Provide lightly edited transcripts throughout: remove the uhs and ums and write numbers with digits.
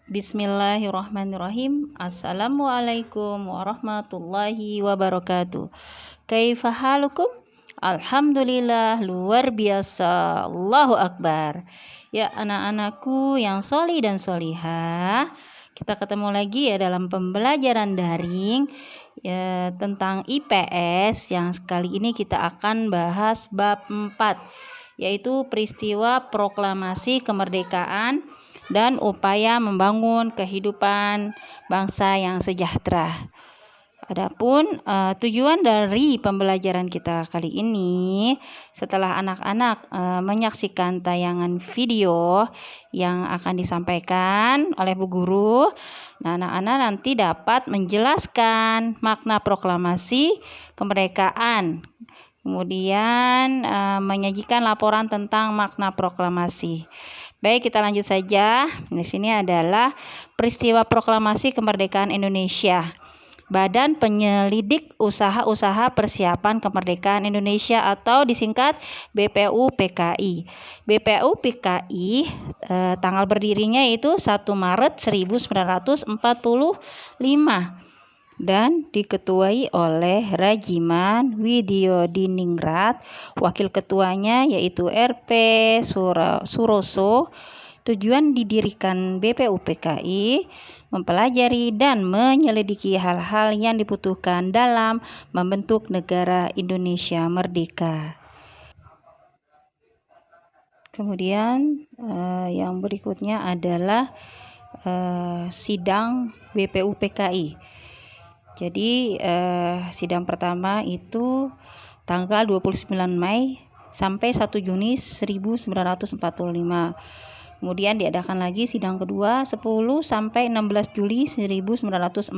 Bismillahirrahmanirrahim. Assalamualaikum warahmatullahi wabarakatuh. Kaifa halukum? Alhamdulillah, luar biasa. Allahu Akbar. Ya anak-anakku yang soli dan solihah, kita ketemu lagi ya dalam pembelajaran daring ya, tentang IPS. Yang kali ini kita akan bahas bab 4, yaitu peristiwa proklamasi kemerdekaan dan upaya membangun kehidupan bangsa yang sejahtera. Adapun tujuan dari pembelajaran kita kali ini, setelah anak-anak menyaksikan tayangan video yang akan disampaikan oleh Bu Guru, nah anak-anak nanti dapat menjelaskan makna proklamasi kemerdekaan, kemudian menyajikan laporan tentang makna proklamasi. Baik, kita lanjut saja. Di sini adalah peristiwa proklamasi kemerdekaan Indonesia. Badan Penyelidik Usaha-Usaha Persiapan Kemerdekaan Indonesia atau disingkat BPUPKI. BPUPKI tanggal berdirinya itu 1 Maret 1945 dan diketuai oleh Rajiman Widyodiningrat. Wakil ketuanya yaitu RP Suroso. Tujuan didirikan BPUPKI mempelajari dan menyelidiki hal-hal yang dibutuhkan dalam membentuk negara Indonesia merdeka. Kemudian yang berikutnya adalah sidang BPUPKI. Jadi sidang pertama itu tanggal 29 Mei sampai 1 Juni 1945. Kemudian diadakan lagi sidang kedua 10 sampai 16 Juli 1945.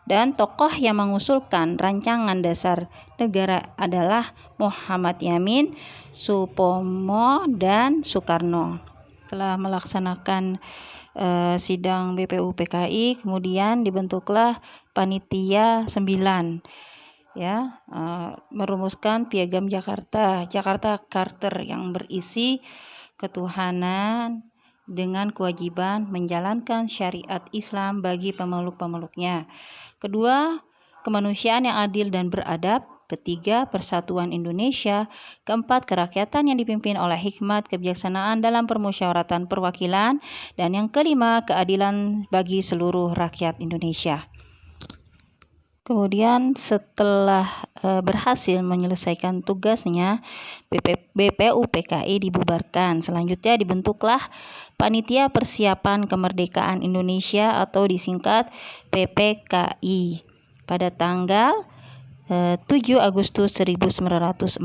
Dan tokoh yang mengusulkan rancangan dasar negara adalah Muhammad Yamin, Supomo, dan Soekarno. Setelah melaksanakan sidang BPUPKI, kemudian dibentuklah panitia 9 ya, merumuskan Piagam Jakarta Charter yang berisi ketuhanan dengan kewajiban menjalankan syariat Islam bagi pemeluk-pemeluknya. Kedua, kemanusiaan yang adil dan beradab. Ketiga, persatuan Indonesia. Keempat, kerakyatan yang dipimpin oleh hikmat kebijaksanaan dalam permusyawaratan perwakilan. Dan yang kelima, keadilan bagi seluruh rakyat Indonesia. Kemudian setelah berhasil menyelesaikan tugasnya, BPUPKI dibubarkan. Selanjutnya dibentuklah Panitia Persiapan Kemerdekaan Indonesia atau disingkat PPKI pada tanggal 7 Agustus 1945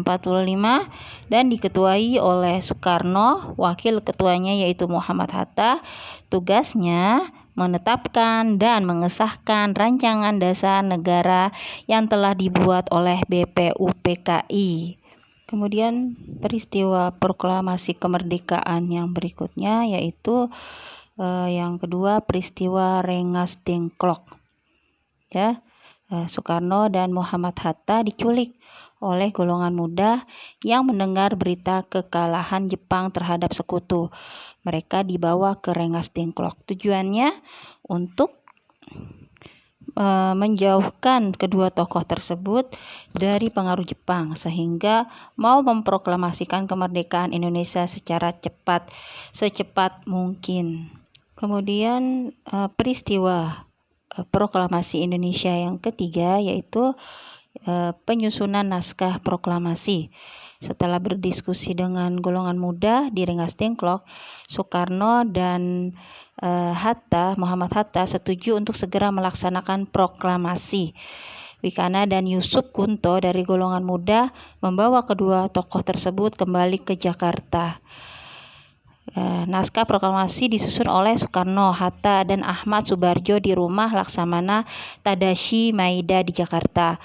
dan diketuai oleh Soekarno. Wakil ketuanya yaitu Muhammad Hatta. Tugasnya menetapkan dan mengesahkan rancangan dasar negara yang telah dibuat oleh BPUPKI. Kemudian peristiwa proklamasi kemerdekaan yang berikutnya yaitu yang kedua peristiwa Rengas Dengklok. Ya, Soekarno dan Muhammad Hatta diculik oleh golongan muda yang mendengar berita kekalahan Jepang terhadap sekutu. Mereka dibawa ke Rengas Dengklok. Tujuannya untuk menjauhkan kedua tokoh tersebut dari pengaruh Jepang sehingga mau memproklamasikan kemerdekaan Indonesia secara secepat mungkin. Kemudian peristiwa proklamasi Indonesia yang ketiga yaitu penyusunan naskah proklamasi. Setelah berdiskusi dengan golongan muda di Rengas Dengklok, Soekarno dan Muhammad Hatta setuju untuk segera melaksanakan proklamasi. Wikana dan Yusuf Kunto dari golongan muda membawa kedua tokoh tersebut kembali ke Jakarta. Naskah proklamasi disusun oleh Soekarno, Hatta, dan Ahmad Subarjo di rumah Laksamana Tadashi Maida di Jakarta.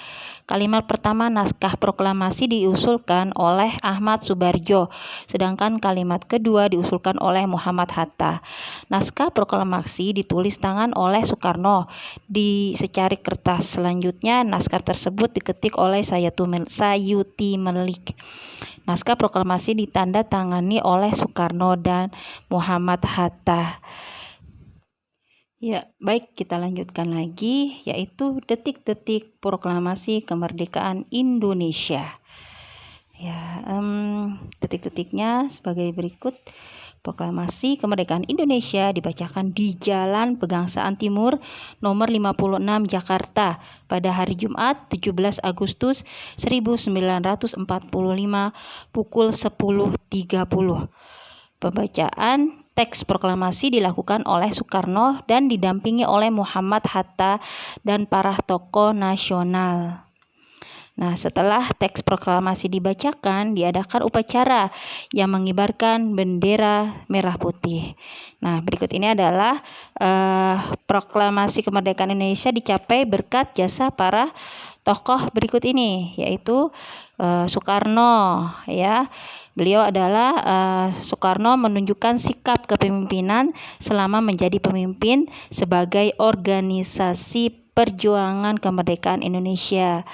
Kalimat pertama naskah proklamasi diusulkan oleh Ahmad Subarjo, sedangkan kalimat kedua diusulkan oleh Muhammad Hatta. Naskah proklamasi ditulis tangan oleh Soekarno di secarik kertas. Selanjutnya naskah tersebut diketik oleh Sayuti Melik. Naskah proklamasi ditandatangani oleh Soekarno dan Muhammad Hatta. Ya, baik, kita lanjutkan lagi, yaitu detik-detik proklamasi kemerdekaan Indonesia. Ya, detik-detiknya sebagai berikut. Proklamasi kemerdekaan Indonesia dibacakan di Jalan Pegangsaan Timur nomor 56 Jakarta pada hari Jumat 17 Agustus 1945 pukul 10.30. Pembacaan teks proklamasi dilakukan oleh Soekarno dan didampingi oleh Muhammad Hatta dan para tokoh nasional. Nah, setelah teks proklamasi dibacakan, diadakan upacara yang mengibarkan bendera merah putih. Nah, berikut ini adalah proklamasi kemerdekaan Indonesia dicapai berkat jasa para tokoh berikut ini, yaitu Soekarno, ya. Beliau adalah Soekarno menunjukkan sikap kepemimpinan selama menjadi pemimpin sebagai organisasi perjuangan kemerdekaan Indonesia.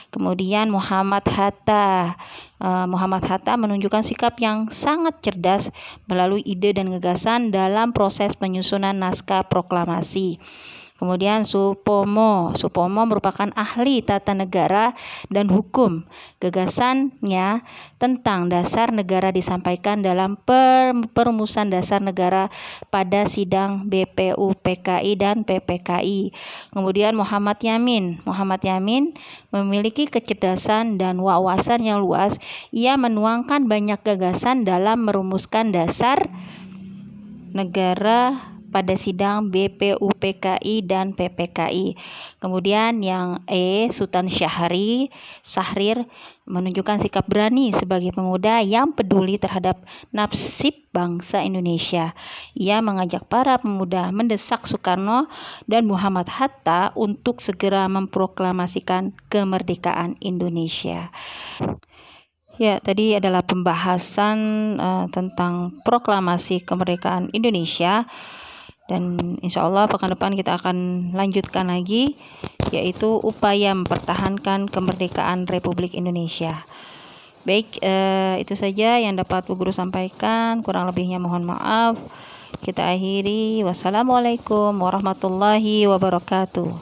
Kemudian Muhammad Hatta menunjukkan sikap yang sangat cerdas melalui ide dan gagasan dalam proses penyusunan naskah proklamasi. Kemudian Supomo merupakan ahli tata negara dan hukum. Gagasannya tentang dasar negara disampaikan dalam perumusan dasar negara pada sidang BPUPKI dan PPKI. Kemudian Muhammad Yamin memiliki kecerdasan dan wawasan yang luas. Ia menuangkan banyak gagasan dalam merumuskan dasar negara pada sidang BPUPKI dan PPKI. Kemudian yang Sultan Syahrir menunjukkan sikap berani sebagai pemuda yang peduli terhadap nasib bangsa Indonesia. Ia mengajak para pemuda mendesak Soekarno dan Muhammad Hatta untuk segera memproklamasikan kemerdekaan Indonesia. Ya, tadi adalah pembahasan tentang proklamasi kemerdekaan Indonesia. Dan insya Allah pekan depan kita akan lanjutkan lagi, yaitu upaya mempertahankan kemerdekaan Republik Indonesia. Baik, itu saja yang dapat Bu Guru sampaikan. Kurang lebihnya mohon maaf. Kita akhiri. Wassalamualaikum warahmatullahi wabarakatuh.